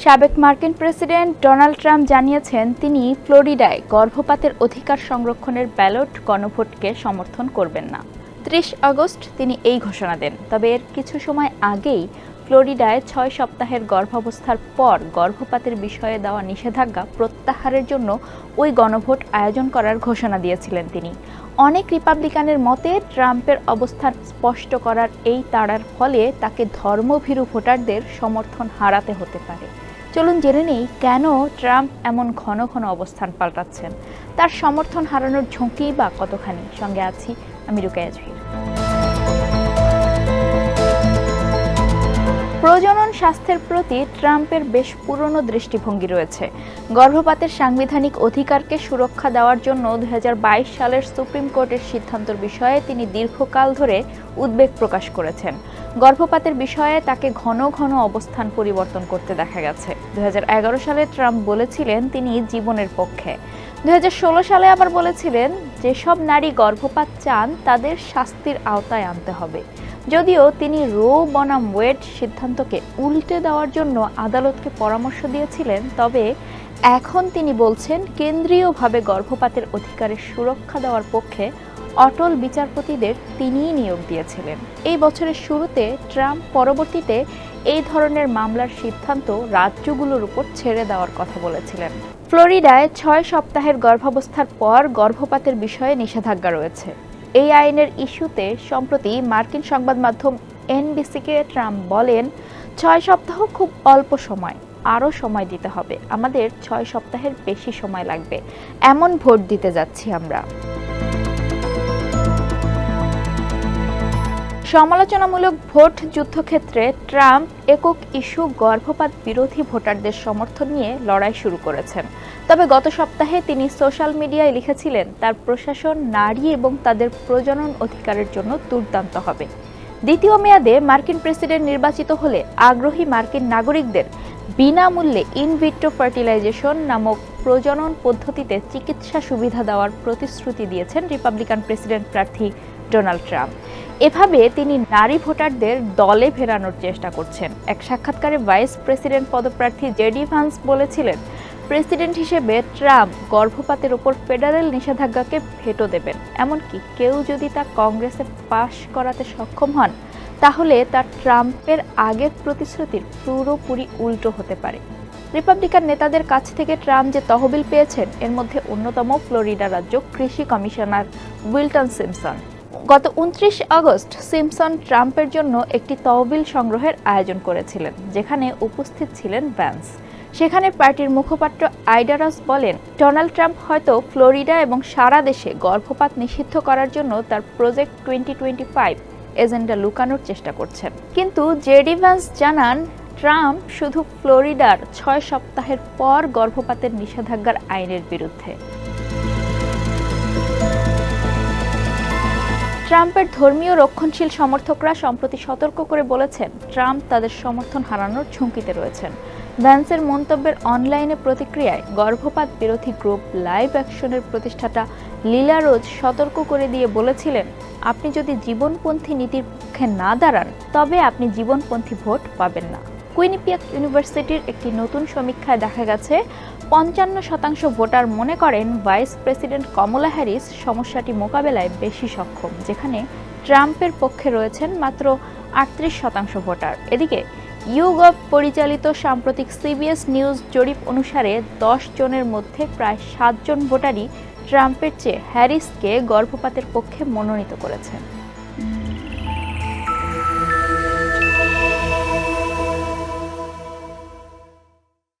সাবেক মার্কিন president Donald Trump জানিয়েছেন তিনি ফ্লোরিডায় গর্ভপাতের অধিকার সংরক্ষণের ব্যালট গণভোটকে সমর্থন করবেন না। ৩০ আগস্ট তিনি এই ঘোষণা দেন। তবে এর কিছু সময় আগেই ফ্লোরিডায় ৬ সপ্তাহের গর্ভাবস্থার পর গর্ভপাতের বিষয়ে দেওয়া নিষেধাজ্ঞা প্রত্যাহারের জন্য ওই গণভোট আয়োজন করার ঘোষণা দিয়েছিলেন তিনি। অনেক রিপাবলিকানের মতে ট্রাম্পের অবস্থান স্পষ্ট করার এই তাড়ার ফলে তাকে ধর্মভীরু ভোটারদের সমর্থন হারাতে হতে পারে। চলুন জেনে নেই কেন ট্রাম্প এমন ঘন ঘন অবস্থান পাল্টাচ্ছেন, তার সমর্থন হারানোর ঝুঁকি বা কতখানি। সঙ্গে আছি আমি রুকায়া জহির। প্রজনন স্বাস্থ্যের প্রতি ট্রাম্পের বেশ পুরনো দৃষ্টিভঙ্গি রয়েছে। গর্ভপাতের সাংবিধানিক অধিকারকে সুরক্ষা দেওয়ার জন্য ২০২২ সালের সুপ্রিম কোর্টের সিদ্ধান্তের বিষয়ে তিনি দীর্ঘকাল ধরে উদ্বেগ প্রকাশ করেছেন। গর্ভপাতের বিষয়ে তাকে ঘন ঘন অবস্থান পরিবর্তন করতে দেখা গেছে। ২০১১ সালে ট্রাম্প বলেছিলেন তিনি জীবনের পক্ষে। ২০১৬ সালে আবার বলেছিলেন যেসব নারী গর্ভপাত চান তাদের শাস্তির আওতায় আনতে হবে। যদিও তিনি রো বনাম ওয়েড সিদ্ধান্তকে উল্টে দেওয়ার জন্য আদালতকে পরামর্শ দিয়েছিলেন, তবে এখন তিনি বলছেন কেন্দ্রীয়ভাবে গর্ভপাতের অধিকারের সুরক্ষা দেওয়ার পক্ষে অটল বিচারপতিদের তিনিই নিয়োগ দিয়েছিলেন। এই বছরের শুরুতে ট্রাম্প পরবর্তীতে এই ধরনের মামলার সিদ্ধান্ত রাজ্যগুলোর উপর ছেড়ে দেওয়ার কথা বলেছিলেন। ফ্লোরিডায় ৬ সপ্তাহের গর্ভাবস্থার পর গর্ভপাতের বিষয়ে নিষেধাজ্ঞা রয়েছে। এই আইনের ইস্যুতে সম্প্রতি মার্কিন সংবাদ মাধ্যম এনবিসিকে ট্রাম্প বলেন, ৬ সপ্তাহ খুব অল্প সময়, আরও সময় দিতে হবে, আমাদের ৬ সপ্তাহের বেশি সময় লাগবে, এমন ভোট দিতে যাচ্ছি আমরা। সমালোচনামূলক ভোট যুদ্ধক্ষেত্রে ট্রাম্প একক ইস্যু গর্ভপাত বিরোধী ভোটারদের সমর্থন নিয়ে লড়াই শুরু করেছেন। তবে গত সপ্তাহে তিনি সোশ্যাল মিডিয়ায় লিখেছিলেন তার প্রশাসন নারী এবং তাদের প্রজনন অধিকারের জন্য দুর্দান্ত হবে। দ্বিতীয় মেয়াদে মার্কিন প্রেসিডেন্ট নির্বাচিত হলে আগ্রহী মার্কিন নাগরিকদের বিনামূল্যে ইনভিট্রো ফার্টিলাইজেশন নামক প্রজনন পদ্ধতিতে চিকিৎসা সুবিধা দেওয়ার প্রতিশ্রুতি দিয়েছেন রিপাবলিকান প্রেসিডেন্ট প্রার্থী ডোনাল্ড ট্রাম্প। এভাবে তিনি নারী ভোটারদের দলে ফেরানোর চেষ্টা করছেন। এক সাক্ষাৎকারে ভাইস প্রেসিডেন্ট পদপ্রার্থী জেডি ভান্স বলেছিলেন, প্রেসিডেন্ট হিসেবে ট্রাম্প গর্ভপাতের উপর ফেডারেল নিষেধাজ্ঞাকে ভেটো দেবেন। এমনকি কেউ যদি তা কংগ্রেসে পাশ করাতে সক্ষম হন, তাহলে তা ট্রাম্পের আগের প্রতিশ্রুতির পুরোপুরি উল্টো হতে পারে। রিপাবলিকান নেতাদের কাছ থেকে ট্রাম্প যে তহবিল পেয়েছেন এর মধ্যে অন্যতম ফ্লোরিডা রাজ্য কৃষি কমিশনার উইলটন সিম্পসন। গত ২৯ আগস্ট সিম্পসন ট্রাম্পের জন্য একটি তহবিল সংগ্রহের আয়োজন করেছিলেন, যেখানে উপস্থিত ছিলেন ভ্যান্স। সেখানে পার্টির মুখপাত্র আইডা রস বলেন, ডোনাল্ড ট্রাম্প হয়তো ফ্লোরিডা এবং সারা দেশে গর্ভপাত নিষিদ্ধ করার জন্য তার প্রজেক্ট 2025 এজেন্ডা লুকানোর চেষ্টা করছেন। কিন্তু জেডি ভ্যান্স জানান, ট্রাম্প শুধু ফ্লোরিডার ৬ সপ্তাহের পর গর্ভপাতের নিষেধাজ্ঞার আইনের বিরুদ্ধে। ট্রাম্পের ধর্মীয় রক্ষণশীল সমর্থকরা সম্প্রতি সতর্ক করে বলেছেন ট্রাম্প তাদের সমর্থন হারানোর ঝুঁকিতে রয়েছেন। ভ্যান্সের মন্তব্যের অনলাইনে প্রতিক্রিয়ায় গর্ভপাত বিরোধী গ্রুপ লাইভ অ্যাকশনের প্রতিষ্ঠাতা লীলা রোজ সতর্ক করে দিয়ে বলেছিলেন, আপনি যদি জীবনপন্থী নীতির পক্ষে না দাঁড়ান তবে আপনি জীবনপন্থী ভোট পাবেন না। কুইনিপিয়াক ইউনিভার্সিটির একটি নতুন সমীক্ষায় দেখা গেছে ৫৫% ভোটার মনে করেন ভাইস প্রেসিডেন্ট কমলা হ্যারিস সমস্যাটি মোকাবেলায় বেশি সক্ষম, যেখানে ট্রাম্পের পক্ষে রয়েছেন মাত্র ৩৮% ভোটার। এদিকে ইউগভ পরিচালিত সাম্প্রতিক সিবিএস নিউজ জরিপ অনুসারে ১০ জনের মধ্যে প্রায় ৭ জন ভোটারই ট্রাম্পের চেয়ে হ্যারিসকে গর্ভপাতের পক্ষে মনোনীত করেছেন।